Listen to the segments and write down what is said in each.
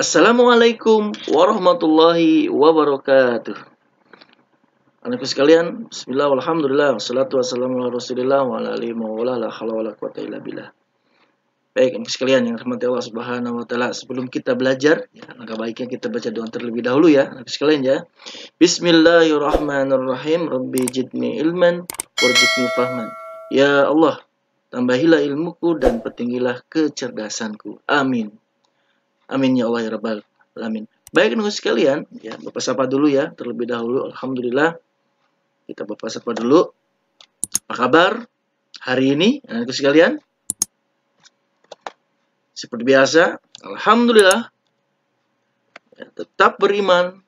Assalamualaikum warahmatullahi wabarakatuh. Anakku sekalian, bismillah, alhamdulillah, wassalatu wassalamu ala rasulillah wa ala alihi wa la hawla wa la quwata illa billah. Baik, anakku sekalian yang rahmati Allah subhanahu wa ta'ala, sebelum kita belajar, ya, langkah baiknya kita baca doa terlebih dahulu ya, anakku sekalian ya. Bismillahirrahmanirrahim, Rabbi jidni ilman, warjidni fahman. Ya Allah, tambahilah ilmuku dan pertinggilah kecerdasanku. Amin. Amin ya Allah ya Rabbal Alamin. Baik teman-teman sekalian, ya Bapak sapa dulu ya terlebih dahulu. Alhamdulillah. Kita Bapak sapa dulu. Apa kabar hari ini teman-teman sekalian? Seperti biasa, alhamdulillah. Ya, tetap beriman.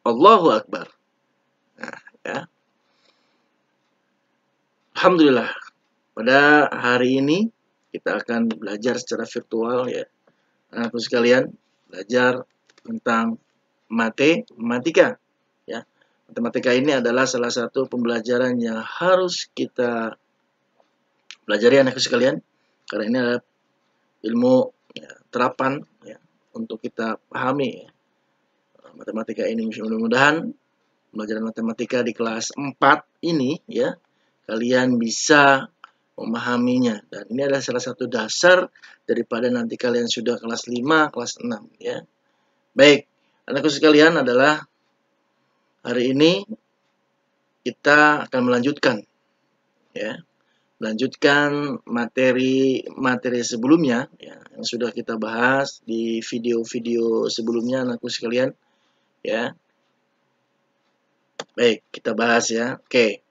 Allahu Akbar. Nah, ya. Alhamdulillah. Pada hari ini kita akan belajar secara virtual ya. Anak-anak sekalian, belajar tentang matematika ya. Matematika ini adalah salah satu pembelajaran yang harus kita pelajari anak-anak sekalian, karena ini adalah ilmu ya, terapan ya, untuk kita pahami ya. Matematika ini mudah-mudahan pembelajaran matematika di kelas 4 ini ya kalian bisa memahaminya, dan ini adalah salah satu dasar daripada nanti kalian sudah kelas 5, kelas 6 ya. Baik, anakku sekalian, adalah hari ini kita akan melanjutkan ya. Melanjutkan materi sebelumnya ya, yang sudah kita bahas di video-video sebelumnya anakku sekalian ya. Baik, kita bahas ya. Oke.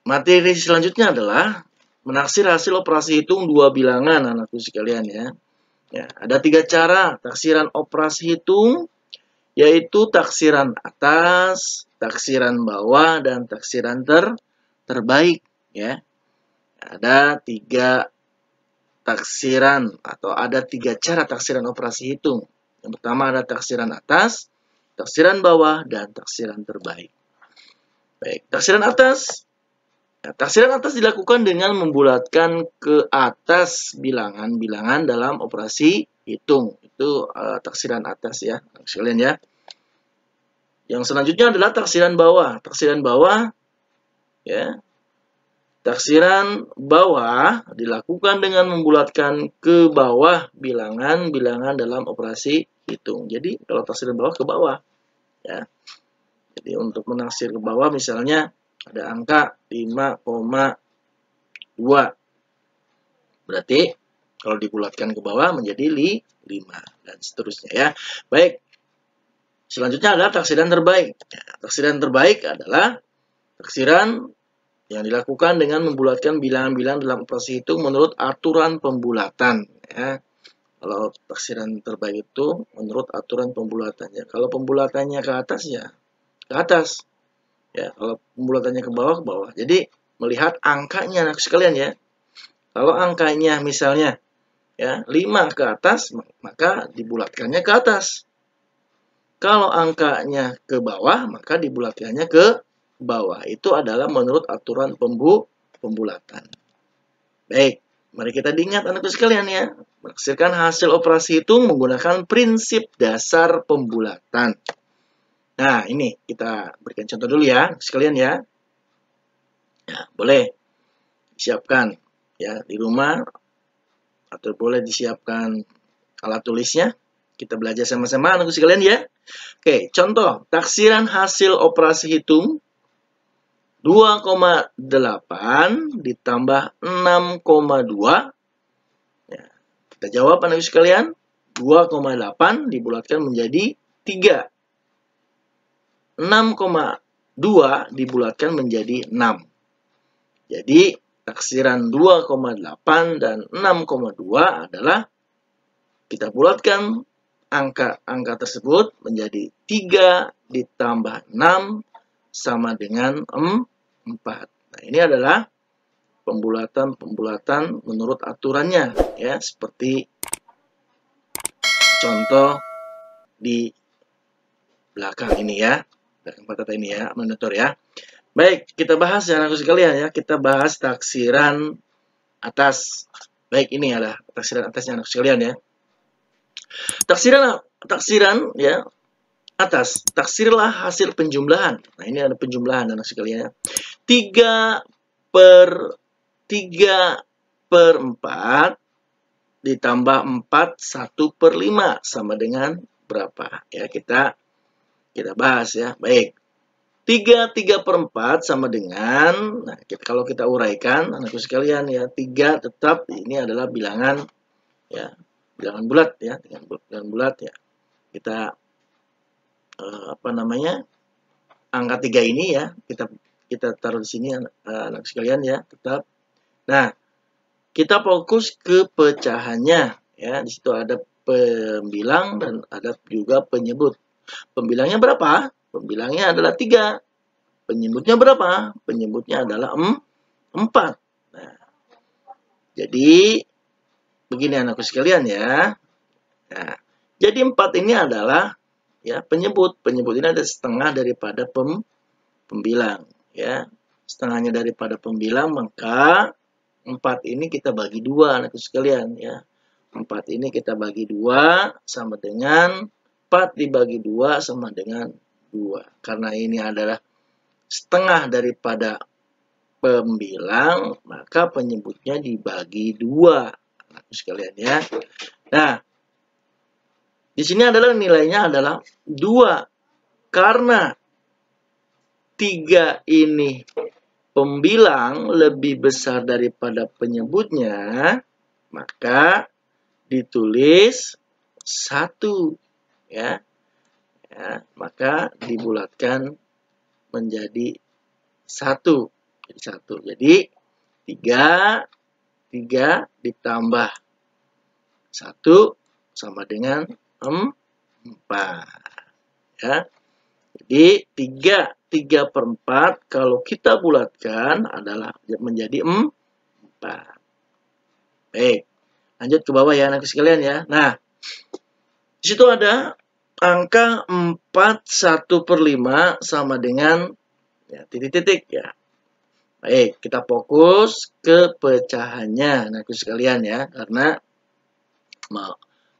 Materi selanjutnya adalah menaksir hasil operasi hitung dua bilangan anakku sekalian ya. Ya, ada 3 cara taksiran operasi hitung, yaitu taksiran atas, taksiran bawah, dan taksiran terbaik ya. Ada 3 taksiran atau ada 3 cara taksiran operasi hitung. Yang pertama ada taksiran atas, taksiran bawah, dan taksiran terbaik. Baik, taksiran atas. Nah, taksiran atas dilakukan dengan membulatkan ke atas bilangan-bilangan dalam operasi hitung. Itu taksiran atas ya, sekalian ya. Yang selanjutnya adalah taksiran bawah. Taksiran bawah ya. Taksiran bawah dilakukan dengan membulatkan ke bawah bilangan-bilangan dalam operasi hitung. Jadi kalau taksiran bawah ke bawah ya. Jadi untuk menaksir ke bawah misalnya ada angka 5,2. Berarti kalau dibulatkan ke bawah menjadi 5 dan seterusnya ya. Baik. Selanjutnya adalah taksiran terbaik. Ya, taksiran terbaik adalah taksiran yang dilakukan dengan membulatkan bilangan-bilangan dalam operasi hitung menurut aturan pembulatan ya. Kalau taksiran terbaik itu menurut aturan pembulatannya. Kalau pembulatannya ke atas ya ke atas. Ya, kalau pembulatannya ke bawah, ke bawah. Jadi, melihat angkanya anak sekalian ya. Kalau angkanya misalnya ya 5 ke atas, maka dibulatkannya ke atas. Kalau angkanya ke bawah, maka dibulatkannya ke bawah. Itu adalah menurut aturan pembulatan. Baik, mari kita diingat anakku sekalian ya. Menaksirkan hasil operasi hitung menggunakan prinsip dasar pembulatan. Nah, ini kita berikan contoh dulu ya, sekalian ya. Ya, boleh disiapkan ya di rumah atau boleh disiapkan alat tulisnya. Kita belajar sama-sama anakku sekalian ya. Oke, contoh taksiran hasil operasi hitung 2,8 ditambah 6,2. Ya, kita jawab anakku sekalian. 2,8 dibulatkan menjadi 3. 6,2 dibulatkan menjadi 6. Jadi, taksiran 2,8 dan 6,2 adalah kita bulatkan angka-angka tersebut menjadi 3 ditambah 6 sama dengan 4. Nah, ini adalah pembulatan menurut aturannya ya, seperti contoh di belakang ini ya. Belakang ini ya, monitor ya. Baik, kita bahas ya anakku sekalian ya. Kita bahas taksiran atas. Baik, ini ada taksiran atasnya anak sekalian ya. Taksiran ya atas. Taksirlah hasil penjumlahan. Nah, ini ada penjumlahan anak sekalian ya. 3 per 4 ditambah 4 1 per 5 sama dengan berapa? Ya, kita bahas ya. Baik. 3 per 4 sama dengan, nah kalau kita uraikan anakku sekalian ya, 3 tetap ini adalah bilangan ya, bilangan bulat ya, dengan bilangan bulat ya. Kita apa namanya? Angka 3 ini ya, kita taruh di sini anak sekalian ya, tetap. Nah, kita fokus ke pecahannya ya. Di situ ada pembilang dan ada juga penyebut. Pembilangnya berapa? Pembilangnya adalah 3. Penyebutnya berapa? Penyebutnya adalah 4. Nah, jadi begini anakku sekalian ya. Nah, jadi 4 ini adalah ya penyebut. Penyebut ini ada setengah daripada pembilang ya. Setengahnya daripada pembilang, maka 4 ini kita bagi 2 anakku sekalian ya. 4 ini kita bagi 2 sama dengan 4 dibagi 2 sama dengan 2. Karena ini adalah setengah daripada pembilang, maka penyebutnya dibagi 2 anakku sekalian ya. Nah, di sini adalah nilainya adalah 2. Karena 3 ini pembilang lebih besar daripada penyebutnya, maka ditulis 1 ya. Maka dibulatkan menjadi 1. Jadi 1. Jadi 3 ditambah 1 sama dengan 4. Ya. Jadi 3 per 4 kalau kita bulatkan adalah menjadi 4. Baik. Lanjut ke bawah ya anak sekalian ya. Nah, di situ ada angka 4 1 per 5 sama dengan ya, titik-titik ya. Baik, kita fokus ke pecahannya anakku sekalian ya, karena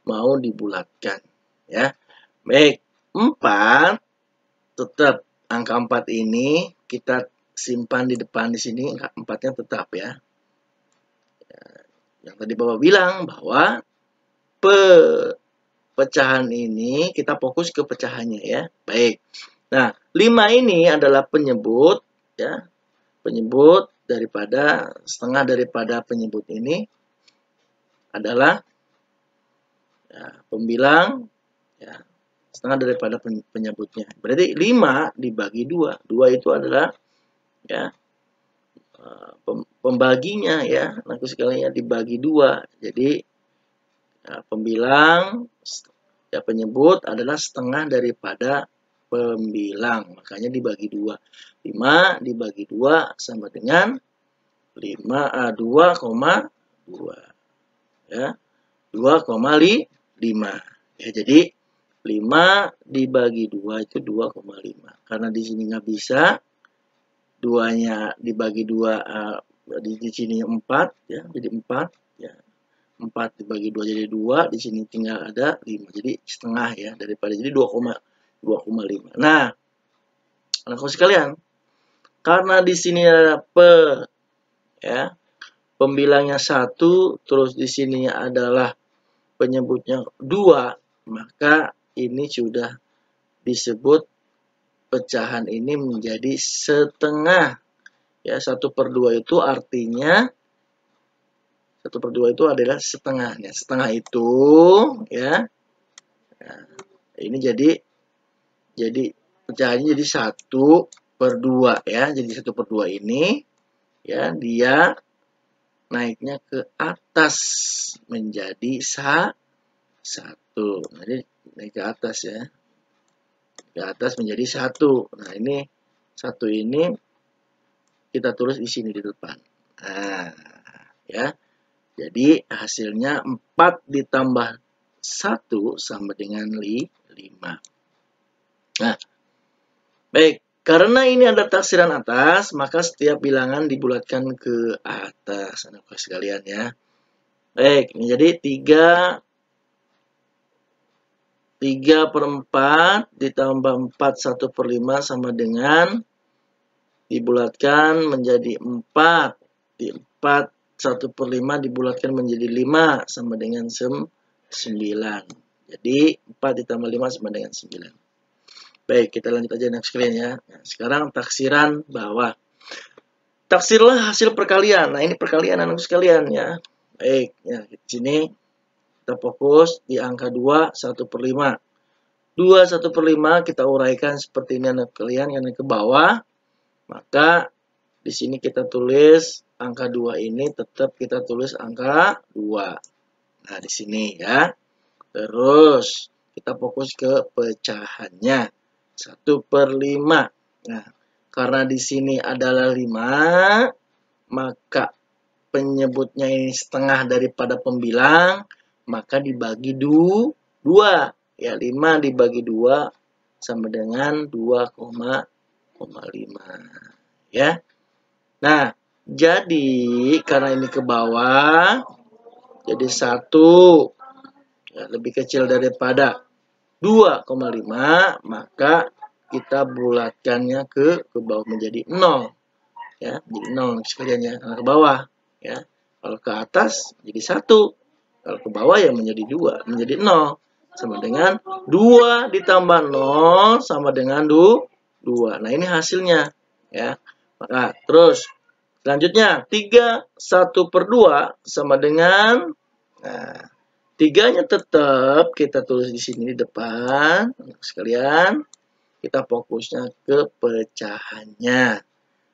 mau dibulatkan ya. Baik, 4 tetap angka 4 ini kita simpan di depan di sini, angka 4-nya tetap ya. Yang tadi Bapak bilang bahwa pecahan ini kita fokus ke pecahannya ya. Baik. Nah, 5 ini adalah penyebut ya. Penyebut daripada setengah daripada penyebut ini adalah ya, pembilang ya, setengah daripada penyebutnya. Berarti 5 dibagi 2. 2 itu adalah ya pembaginya ya. Nanti sekalian dibagi 2. Jadi ya, pembilang ya penyebut adalah setengah daripada pembilang. Makanya dibagi 2. 5 dibagi 2 sama dengan 2,2 ya. 2,5 ya. Jadi 5 dibagi 2 itu 2,5. Karena di sini nggak bisa 2-nya dibagi 2 di sini 4 ya. Jadi 4 ya. 4 dibagi 2 jadi 2, di sini tinggal ada 5. Jadi setengah ya daripada jadi 2,5. Nah, anak-anak sekalian, karena di sini ada ya, pembilangnya 1, terus di sini adalah penyebutnya 2, maka ini sudah disebut pecahan ini menjadi setengah. Ya, 1/2 itu artinya 1/2 itu adalah setengahnya. Setengah itu ya. Nah, ini jadi pecahannya jadi 1/2 ya. Jadi 1/2 ini ya dia naiknya ke atas menjadi 1. Jadi naik ke atas ya. Ke atas menjadi 1. Nah, ini 1 ini kita tulis di sini di depan. Nah, ya. Jadi hasilnya 4 ditambah 1 sama dengan 5. Nah, baik. Karena ini ada taksiran atas, maka setiap bilangan dibulatkan ke atas, anak-anak sekalian ya. Baik, menjadi 3/4 ditambah 4 1/5 sama dengan dibulatkan menjadi 4. 4 1/5 dibulatkan menjadi 5 sama dengan 9. Jadi 4 ditambah 5 sama dengan 9. Baik, kita lanjut aja next screen ya. Nah, sekarang taksiran bawah. Taksirlah hasil perkalian. Nah, ini perkalian anak sekalian ya. Baik, ya di sini kita fokus di angka 2 1/5. 2 1/5 kita uraikan seperti ini anak kalian yang ke bawah. Maka di sini kita tulis angka 2 ini tetap kita tulis angka 2. Nah, di sini ya. Terus kita fokus ke pecahannya. 1/5. Nah, karena di sini adalah 5, maka penyebutnya ini setengah daripada pembilang, maka dibagi 2. Ya, 5 dibagi 2 sama dengan 2,5. Ya. Nah, jadi karena ini ke bawah, jadi 1 ya, lebih kecil daripada 2,5, maka kita bulatkannya ke bawah menjadi 0. Ya, jadi 0 sekalian ya, ke bawah ya. Kalau ke atas jadi 1. Kalau ke bawah ya menjadi 2, menjadi 0. Sama dengan 2 ditambah 0 sama dengan 2. Nah, ini hasilnya ya. Maka terus selanjutnya 3 1/2 sama dengan, nah, 3-nya tetap kita tulis di sini di depan sekalian. Kita fokusnya ke pecahannya.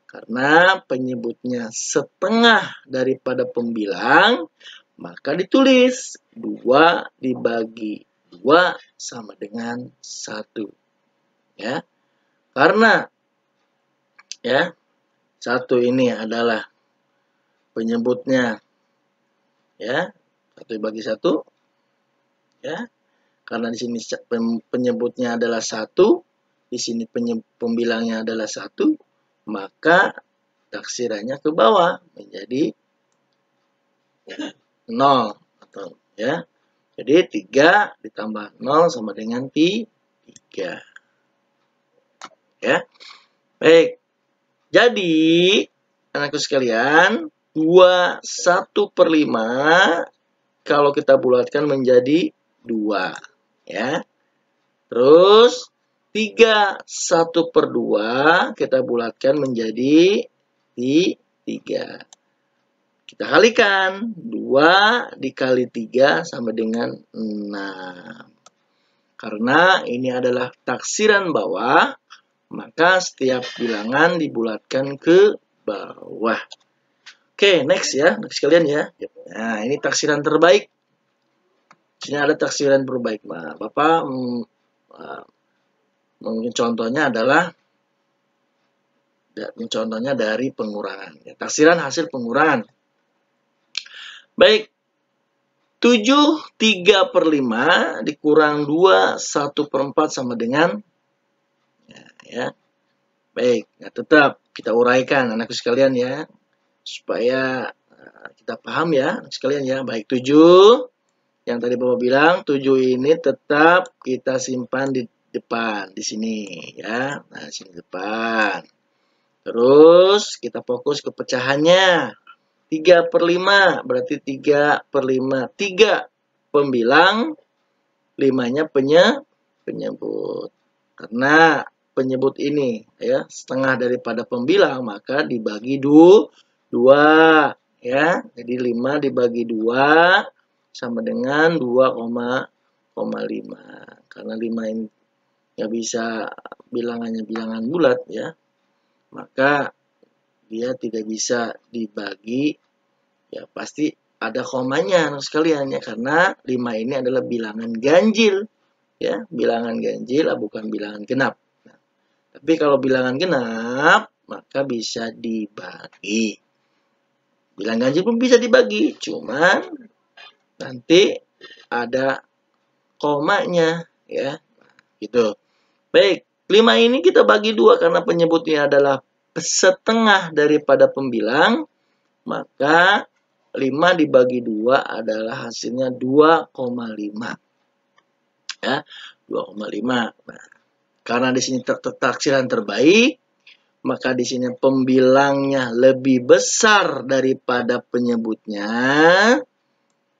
Karena penyebutnya setengah daripada pembilang, maka ditulis 2 dibagi 2 sama dengan 1. Ya. Karena ya 1 ini adalah penyebutnya ya. 1 dibagi 1 ya. Karena di sini penyebutnya adalah 1, di sini pembilangnya adalah 1, maka taksirannya ke bawah menjadi 0 atau ya. Jadi 3 ditambah 0 sama dengan 3. Ya. Baik. Jadi anakku sekalian, 2 1/5 kalau kita bulatkan menjadi 2 ya. Terus 3 1/2 kita bulatkan menjadi 3. Kita kalikan, 2 dikali 3 sama dengan 6. Karena ini adalah taksiran bawah, maka setiap bilangan dibulatkan ke bawah. Oke, next ya, next kalian ya. Nah, ini taksiran terbaik. Sini ada taksiran terbaik. Nah, Bapak mungkin contohnya adalah dari pengurangan. Ya, taksiran hasil pengurangan. Baik, 7 3/5 dikurang 2 1/4 sama dengan ya. Baik, nah tetap kita uraikan anakku sekalian ya. Supaya kita paham ya, anakku sekalian ya. Baik, 7 yang tadi Bapak bilang 7 ini tetap kita simpan di depan di sini ya. Nah, sini depan. Terus kita fokus ke pecahannya. 3/5 berarti 3/5. 3 pembilang, 5-nya penyebut. Karena penyebut ini ya setengah daripada pembilang, maka dibagi 2 ya. Jadi 5 dibagi 2 sama dengan 2,5. Karena 5 ini nggak bisa bilangannya bilangan bulat ya. Maka dia tidak bisa dibagi, ya pasti ada komanya sekalian ya, karena 5 ini adalah bilangan ganjil ya, bilangan ganjil bukan bilangan genap. Nah, tapi kalau bilangan genap maka bisa dibagi. Bilangan ganjil pun bisa dibagi, cuman nanti ada komanya ya. Gitu. Baik, 5 ini kita bagi 2 karena penyebutnya adalah setengah daripada pembilang, maka 5 dibagi 2 adalah hasilnya 2,5. Ya, 2,5. Nah, karena di sini taksiran terbaik, maka di sini pembilangnya lebih besar daripada penyebutnya,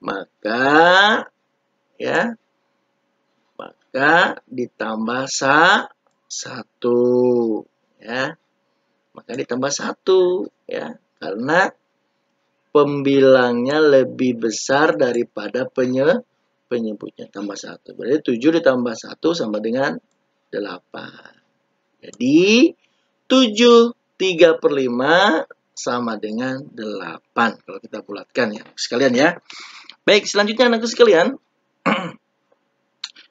maka ya, maka ditambah 1 ya. Maka ditambah 1 ya, karena pembilangnya lebih besar daripada penyebutnya. Tambah 1. Berarti 7 ditambah 1 sama dengan 8. Jadi 7 3/5 sama dengan 8. Kalau kita bulatkan ya sekalian ya. Baik, selanjutnya anakku sekalian.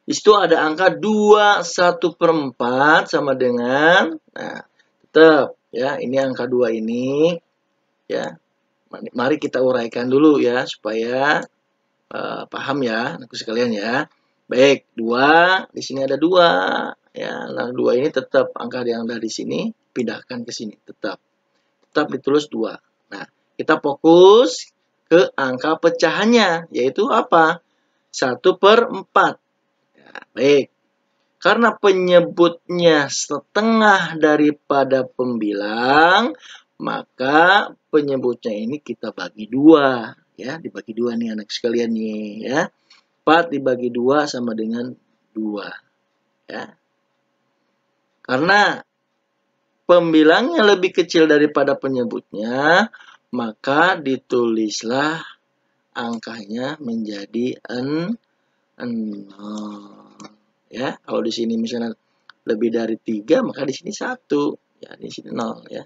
Di situ ada angka 2 1/4 sama dengan, nah tetap ya, ini angka 2 ini ya. Mari kita uraikan dulu ya supaya paham ya anakku sekalian ya. Baik, 2 di sini ada 2 ya. Nah, 2 ini tetap angka yang dari sini pindahkan ke sini, tetap ditulis 2. Nah, kita fokus ke angka pecahannya, yaitu apa? 1/4. Ya, baik. Karena penyebutnya setengah daripada pembilang, maka penyebutnya ini kita bagi 2. Ya, dibagi 2 nih anak sekalian nih ya. 4 dibagi 2 sama dengan 2. Ya. Karena pembilangnya lebih kecil daripada penyebutnya, maka ditulislah angkanya menjadi 0. Ya, kalau di sini misalnya lebih dari 3, maka di sini 1. Ya, di sini 0 ya.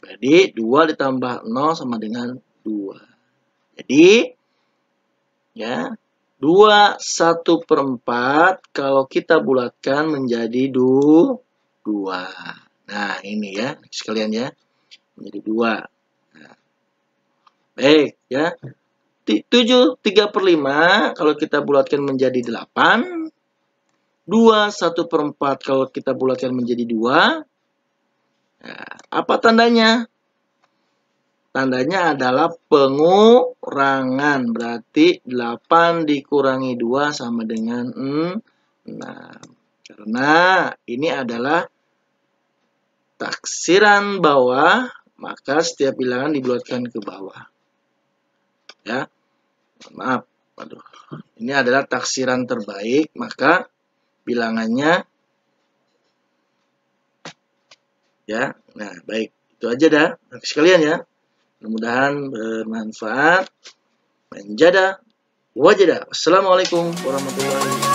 Jadi 2 ditambah 0 sama dengan 2. Jadi ya, 2 1/4 kalau kita bulatkan menjadi 2. Nah, ini ya sekalian ya. Menjadi 2. Nah, baik ya. 7 3/5 kalau kita bulatkan menjadi 8. 2 1/4 kalau kita bulatkan menjadi 2. Nah, apa tandanya? Tandanya adalah pengurangan. Berarti 8 dikurangi 2 sama dengan 6. Karena ini adalah taksiran bawah, maka setiap bilangan dibulatkan ke bawah. Ya, maaf, aduh. Ini adalah taksiran terbaik, maka bilangannya ya. Nah, baik, itu aja dah sekalian ya. Mudah-mudahan bermanfaat. Menjadah wajadah. Assalamualaikum warahmatullahi wabarakatuh.